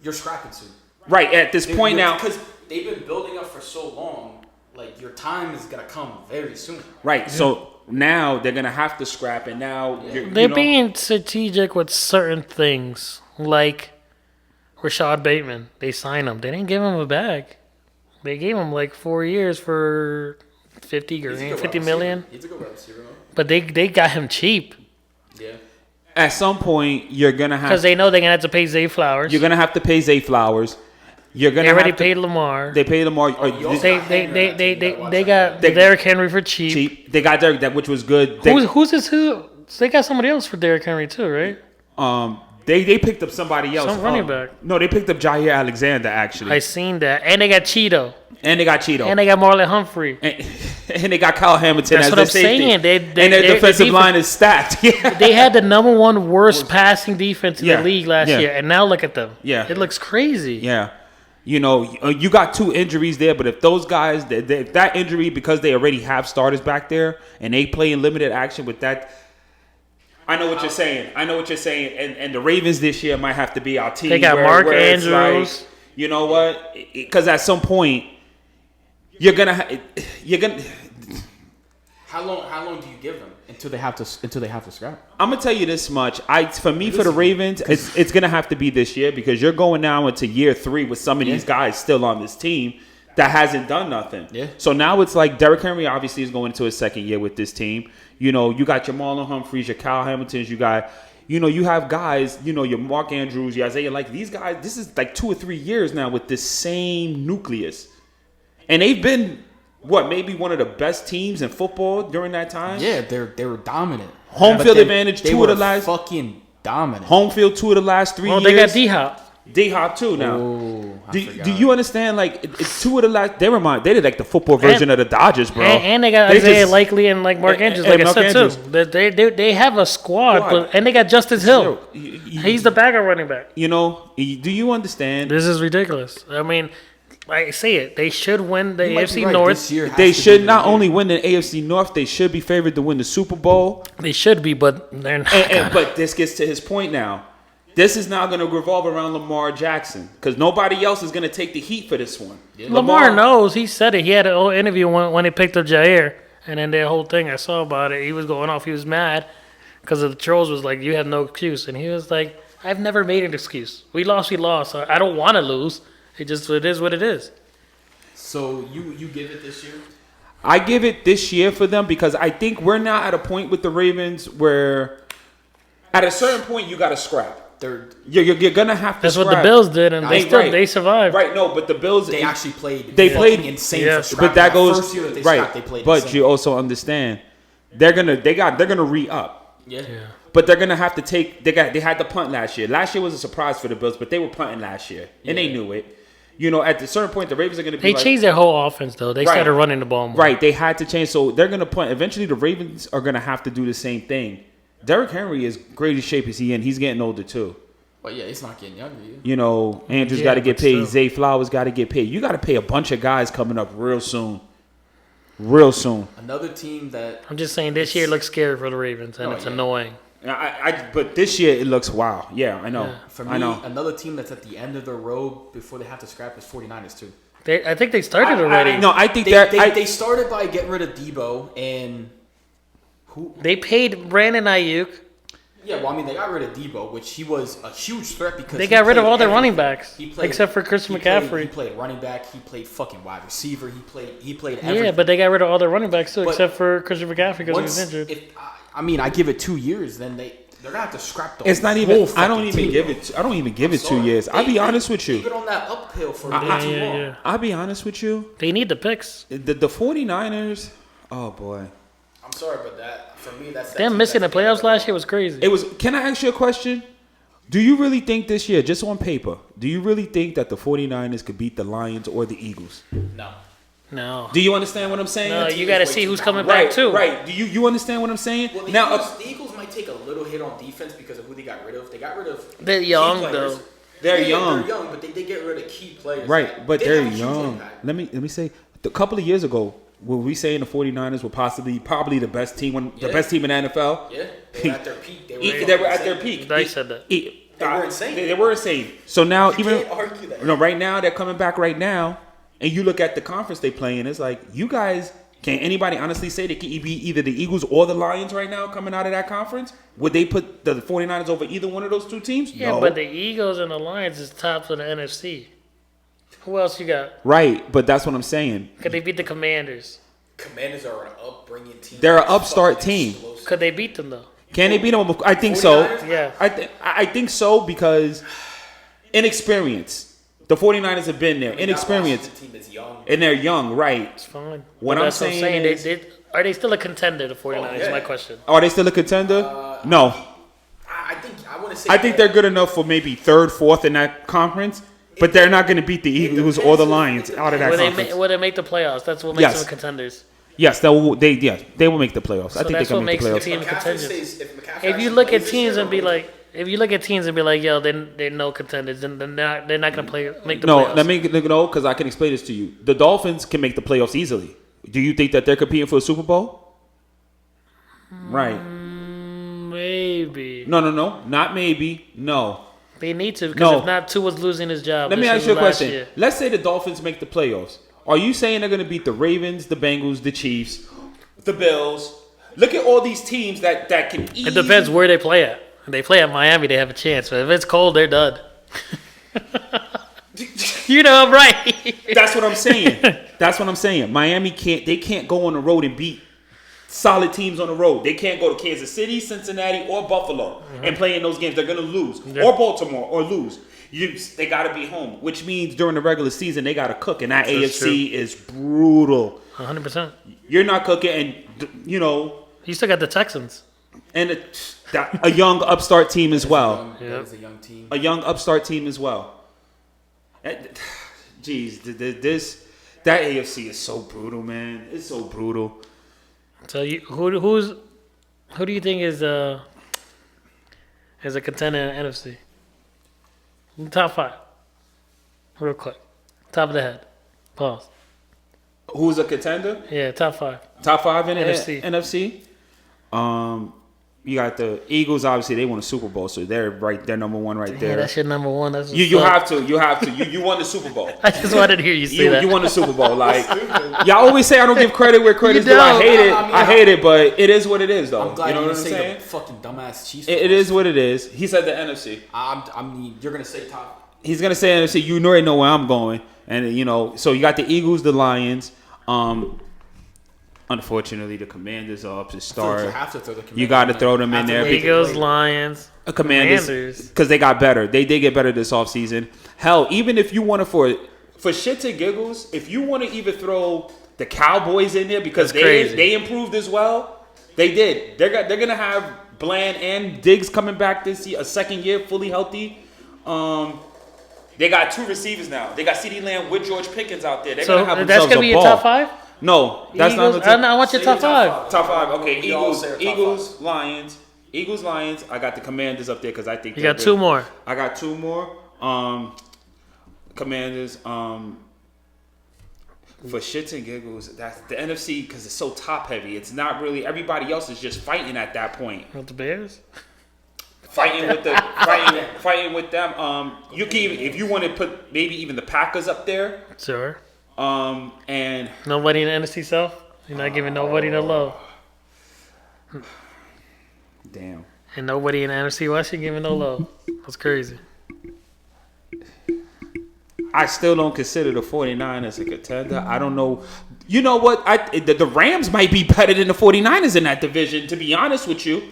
you're scrapping soon. Right at this point now. because they've been building up for so long. Like your time is gonna come very soon. Right. So now they're gonna have to scrap, and now They're being strategic with certain things, like Rashad Bateman. They signed him. They didn't give him a bag. They gave him like 4 years for 50 He's a grand, good 50 wide million. receiver. He's a good wide receiver. But they got him cheap Yeah. at some point you're gonna have because they know they're gonna have to pay Zay Flowers. you're gonna have to pay Zay Flowers. You're gonna They already have to, paid Lamar. They paid Lamar. you also- They got They- Derrick Henry for cheap. cheap. They got Derrick, that which was good. They, They got somebody else for Derrick Henry too, right? They picked up somebody else. Some running back. No, they picked up Jair Alexander actually, I seen that, and they got Cheeto, and they got Cheeto, and they got Marlon Humphrey. and they got Kyle Hamilton That's as what their I'm safety. saying. They- and their their defensive defense- line is stacked. Yeah, They had the number one worst passing defense in Yeah, the league last yeah. year, and now look at them. Yeah. It looks crazy. yeah. You know, you got 2 injuries there, but if those guys, if that injury because they already have starters back there and they play in limited action with that. I know what you're saying. And the Ravens this year might have to be our team. They got Mark it's Andrews. like, you know what? Because at some point, you're gonna. How long do you give them until they have to scrap? I'm gonna tell you this much. For the Ravens, it's gonna have to be this year because you're going now into year 3 with some of these guys still on this team that hasn't done nothing. Yeah. So now it's like Derrick Henry obviously is going into his second year with this team. You know, you got your Marlon Humphreys, your Kyle Hamiltons, you got, you know, you have guys, you know, your Mark Andrews, your Isaiah, like these guys. This is like 2 or 3 years now with this same nucleus, and they've been maybe one of the best teams in football during that time. Yeah, they were dominant. Home But field they- advantage, they 2 of the were last fucking dominant. home field 2 of the last 3 Well, years. they got D-Hop. D-Hop too now. Oh, I Do forgot. you understand? Like it's 2 of the last. They did like the football version of the Dodgers, bro. And they got They Isaiah just- Likely and like Mark and- Andrews, and like I Mark said Andrews. too. They have a squad, and they got Justice Hill. You- He's the backup running back. You know? Do you understand? This is ridiculous. I mean, I say it. They should win the You might be AFC right. North. This year has They to should be not the year. only win the AFC North, they should be favored to win the Super Bowl. They should be, but they're not. But this gets to his point now. This is now going to revolve around Lamar Jackson because nobody else is going to take the heat for this one. Lamar knows. He said it. He had an whole interview when they picked up Jair, and then their whole thing I saw about it. He was going off. He was mad because the trolls was like, "You have no excuse," and he was like, "I've never made an excuse. We lost. We lost. I don't want to lose. It is what it is." So you give it this year? I give it this year for them because I think we're now at a point with the Ravens where at a certain point you got to scrap. You're gonna have to. That's scrap. what the Bills did, and they survived. Right, no, but the Bills They actually played. They played insane. yeah. For scrapping. but that goes first year that they right. scrapped, they played But insane. you also understand they're gonna re-up. Yeah. But they're gonna have to take. They had to punt last year. Last year was a surprise for the Bills, but they were punting last year, and they knew it. You know, at a certain point, the Ravens are gonna be. They like, changed their whole offense though. They started running the ball more. Right, they had to change, so they're gonna punt. Eventually, the Ravens are gonna have to do the same thing. Derrick Henry is great as shape as he in. He's getting older too. But yeah, it's not getting younger. Either. You know, Andrews Yeah, got to get but paid. still. Zay Flowers got to get paid. You got to pay a bunch of guys coming up real soon. Real soon. Another team that I'm just saying this year looks scary for the Ravens, and it's annoying. But this year it looks wow. Yeah, I know. Yeah. for me, I know. another team that's at the end of the road before they have to scrap is 49ers too. I think they started already. No, I think They started by getting rid of Debo and who? They paid Brandon Ayuk. Yeah, well, I mean, they got rid of Debo, which he was a huge threat because They he got rid of played all their running everything. backs, He played- except for Christian he played- McCaffrey. He played running back. He played fucking wide receiver. He played everything. Yeah, but they got rid of all their running backs too, But except for Christian McCaffrey because he was Once- injured. If I mean, I give it 2 years, then they're gonna have to scrap the it's not whole even. I fucking don't even team, give bro. it. I don't even give it 2 Sorry. years. I'll be honest with Keep you. it on that uphill for I- way too long. yeah. I'll be honest with you. They need the picks. The 49ers. Oh boy. I'm sorry, but that for me, that's that Them team missing the that's end of playoffs last road. year was crazy. It was. Can I ask you a question? Do you really think this year, just on paper, do you really think that the 49ers could beat the Lions or the Eagles? No. No, Do you understand what I'm saying? no, team you is got to way see too who's talented. coming Right, back too. right. Do you understand what I'm saying? Well, the, Now, Eagles, the Eagles might take a little hit on defense because of who they got rid of. They got rid of They're key young, players. though. They're Yeah, young. They're young, but they did get rid of key players. right, but They they're have a huge young. impact. Let me say, a couple of years ago, were we saying the 49ers were probably the best team, the Yeah. best team in the NFL? Yeah, they were at their peak. They were, They were at insane. their peak. I said that. They were insane. They were insane. So now, You even can't argue that. right now, they're coming back right now, and you look at the conference they play in. It's like you guys. Can anybody honestly say they could be either the Eagles or the Lions right now coming out of that conference? Would they put the 49ers over either one of those two teams? Yeah, No. but the Eagles and the Lions is tops of the NFC. Who else you got? Right, but that's what I'm saying. Could they beat the Commanders? Commanders are an upbringing team. They're an That's upstart fucking team. explosive. Could they beat them though? Can they beat them? I think so. 49ers? Yeah. I think so because inexperience. The 49ers have been there. I mean, that Inexperience. Washington team is young. And they're young, right. It's fine. What But I'm that's saying is- are they still a contender, the 49ers? yeah. My question. Are they still a contender? No. I want to say. I think they're good enough for maybe third, fourth in that conference, but they're not going to beat the Eagles or the Lions out of that conference. Will they make the playoffs? That's what makes Yes. them contenders. Yes, they will make the playoffs. I So think they that's can what make the makes playoffs. the team McCaffrey contenders. stays, if McCaffrey If you actually look at plays this teams year, and be they'll like, if you look at teams and be like, yo, they're no contenders, then they're not gonna make the No, playoffs. let me know because I can explain this to you. The Dolphins can make the playoffs easily. Do you think that they're competing for a Super Bowl? Right. Maybe No, not maybe. No. they need to because No. if not, Tua's losing his job. Let me This ask was you a last question. year. Let's say the Dolphins make the playoffs. Are you saying they're going to beat the Ravens, the Bengals, the Chiefs, the Bills? Look at all these teams that can easily. It depends where they play at. If they play at Miami, they have a chance. But if it's cold, they're done. You know I'm right. That's what I'm saying. That's what I'm saying. Miami can't go on the road and beat solid teams on the road. They can't go to Kansas City, Cincinnati, or Buffalo and play in those games. They're gonna lose. Yeah. Or Baltimore or lose. They gotta be home, which means during the regular season they gotta cook, and that That's AFC is brutal. 100%. You're not cooking, and you know, You still got the Texans. and a young upstart team as well. Yeah. That is a young team. A young upstart team as well. Jeez, that AFC is so brutal, man. It's so brutal. So who do you think is a contender in the NFC? Top 5. Real quick. Top of the head. Pause. Who's a contender? Yeah, top 5. Top 5 in the NFC. NFC. You got the Eagles. Obviously, they won a Super Bowl, so they're right. They're number 1 right Yeah, there. that's your number 1. That's what's You up. have to. You won the Super Bowl. I just wanted to hear you say that. You won the Super Bowl. Like y'all always say, I don't give credit where credit's You due. I don't. hate it. I mean, I hate it, but it is what it is, though. I'm glad you know you what I'm didn't say saying? the fucking dumbass Chiefs. It is what it is. He said the NFC. I mean, you're gonna say top. He's gonna say NFC. You already know where I'm going, and you know. So you got the Eagles, the Lions. Unfortunately, the Commanders are up to You start. have to throw the. You got to throw them in there. Eagles, Lions, Commanders, because they got better. They did get better this offseason. Hell, even if you want to for shits and giggles, if you want to even throw the Cowboys in there because That's crazy. they improved as well, they did. They're gonna have Bland and Diggs coming back this year, a second year fully healthy. They got 2 receivers now. They got CeeDee Lamb with George Pickens out there. They're So gonna have that's themselves gonna a be your ball. top 5. No, that's Eagles, not. I want your top 5. Top 5. Okay, We all say our top Eagles, Lions. Eagles, Lions. I got the Commanders up there because I think You they're got good. 2 more. I got 2 more. Commanders. For shits and giggles, that's the NFC because it's so top heavy. It's not really everybody else is just fighting at that point. With the Bears. Fighting with them. You can even, if you want to put maybe even the Packers up there. Sure. And Nobody in the NFC South. You're not giving nobody the love. damn. And nobody in the NFC West, you're giving no love. That's crazy. I still don't consider the 49ers a contender. I don't know. You know what? The Rams might be better than the 49ers in that division, to be honest with you.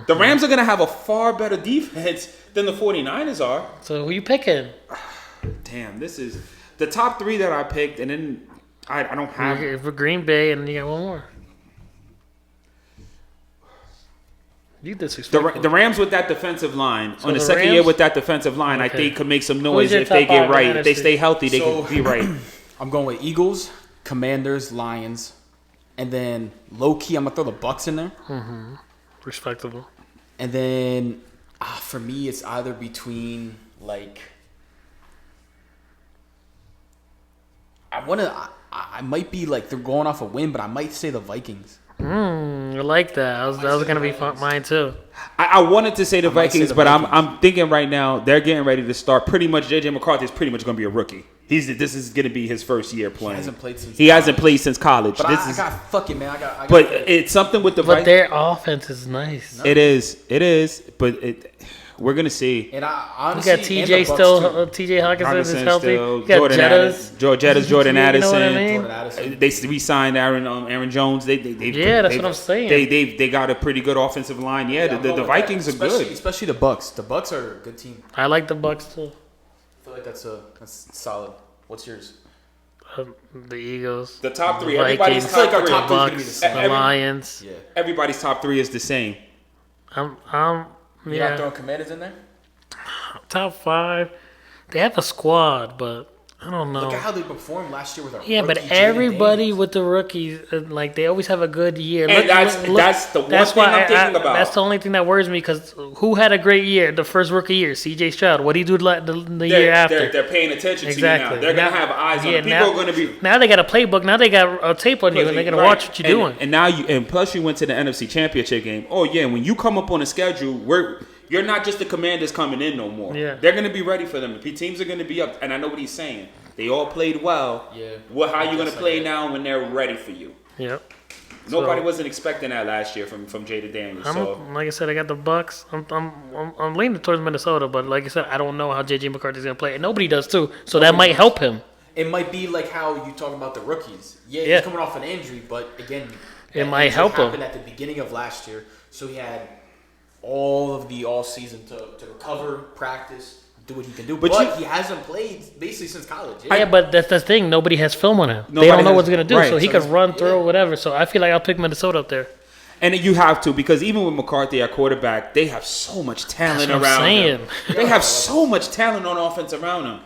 The Rams are going to have a far better defense than the 49ers are. So who you picking? Damn, this is the top 3 that I picked, and then I don't have. You're for Green Bay, and you got one more. You disrespectful. The Rams with that defensive line, So on the the second Rams? year with that defensive line, I Okay. think could make some noise your if they top 5 get in right. the If they NFC? stay healthy, they So- can be right. I'm going with Eagles, Commanders, Lions, and then low key I'm gonna throw the Bucks in there. Respectable. And then for me, it's either between like I might be like they're going off a win, but I might say the Vikings. I like that. That was gonna be mine too. I wanted to say the might say Vikings, the but Vikings. I'm thinking right now they're getting ready to start. Pretty much, JJ McCarthy is pretty much going to be a rookie. This is going to be his first year playing. hasn't played since He hasn't played since college. But This I is, got fuck it, man. I got but it's something with the But Vikings. their offense is nice. It is, but we're gonna see. and I You honestly got and TJ the Bucks, still. too. TJ Hawkinson is Hawkinson healthy. still, You got Jordan Jettas. Addison, Jordan You know Addison. what I mean? Jordan Addison. They re-signed Aaron Jones. Yeah, that's what I'm saying. They got a pretty good offensive line. Yeah, I'm the going with Vikings that. are good. especially the Bucks. The Bucks are a good team. I like the Bucks too. I feel like that's solid. What's yours? The Eagles. The top 3. Vikings. Everybody's I feel like top our 3. top three is gonna be the Bucks. same. The Lions. Yeah. Everybody's top 3 is the same. I'm You're yeah. not throwing Commanders in there? Top 5. They have a squad, but I don't know. Look at how they performed last year with our Yeah, but rookie, Jaden everybody Daniels. with the rookies, like they always have a good year. And that's the one thing I'm thinking about. That's the only thing that worries me because who had a great year the first rookie year? C.J. Stroud. What did he do the year after? They're paying attention Exactly. to you now. They're going to Now- have eyes on yeah, you. People now- are going to be. Now they got a playbook. Now they got a tape on you, and they're gonna Right. watch what you're doing. And now and plus you went to the NFC Championship game. Oh yeah, when you come up on a schedule, you're not just the Commanders coming in no more. Yeah. They're going to be ready for them. The teams are going to be up, and I know what he's saying. They all played well. Yeah. Well, how you going to Yes, I play did. now when they're ready for you? Yep. Nobody So- wasn't expecting that last year from Jada Daniels. So Like I said, I got the Bucks. I'm leaning towards Minnesota, but like I said, I don't know how JJ McCarthy's gonna play, and nobody does too. So that might help him. It might be like how you talk about the rookies. Yeah, Yeah. he's coming off an injury, but again, It that might injury help him. happened at the beginning of last year, so he had all of the all season to recover, practice, do what he can do. But But, you- he hasn't played basically since college. Yeah, but that's the thing. Nobody has film on him. They Nobody don't know has- what's gonna do, right, so he so can it's- run through whatever. So I feel like I'll pick Minnesota up there. and you have to because even with McCarthy at quarterback, they have so much talent That's what I'm around him. saying. They have so much talent on offense around him.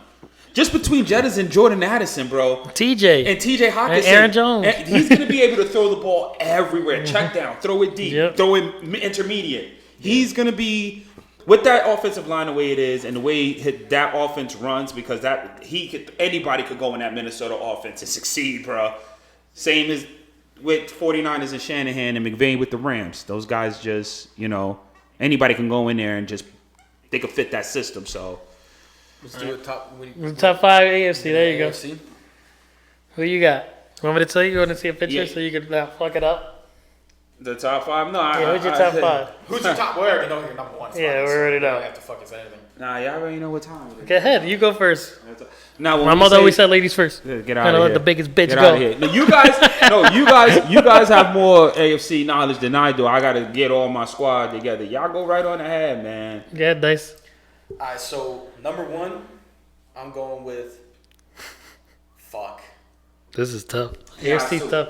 Just between Jettas and Jordan Addison, bro. TJ And TJ Hawkinson. Aaron Jones. and he's going to be able to throw the ball everywhere. Check down, throw it deep, Yep. throw it intermediate. He's going to be with that offensive line the way it is and the way that offense runs, because anybody could go in that Minnesota offense and succeed, bro. Same as with 49ers and Shanahan and McVay with the Rams. Those guys just, anybody can go in there and just they could fit that system. So Let's do it top. Top 5 AFC. There you go. AFC. Who you got? Want me to tell you? You want to see a picture Yeah. so you can fuck it up? the top 5, no. Yeah, who's your top 5? Who's your top? We already know your number one. Yeah, we already know. You don't have to fucking say anything. Nah, y'all already know what time it is. Go ahead. You go first. Now, when My we mother say- always said ladies first. Get out Gotta of let here. the biggest bitch Get go. out of here. No, you guys have more AFC knowledge than I do. I gotta get all my squad together. Y'all go right on ahead, man. Yeah, Dice. All right, so number 1, I'm going with. Fuck. This is tough. Yeah, AFC so- tough.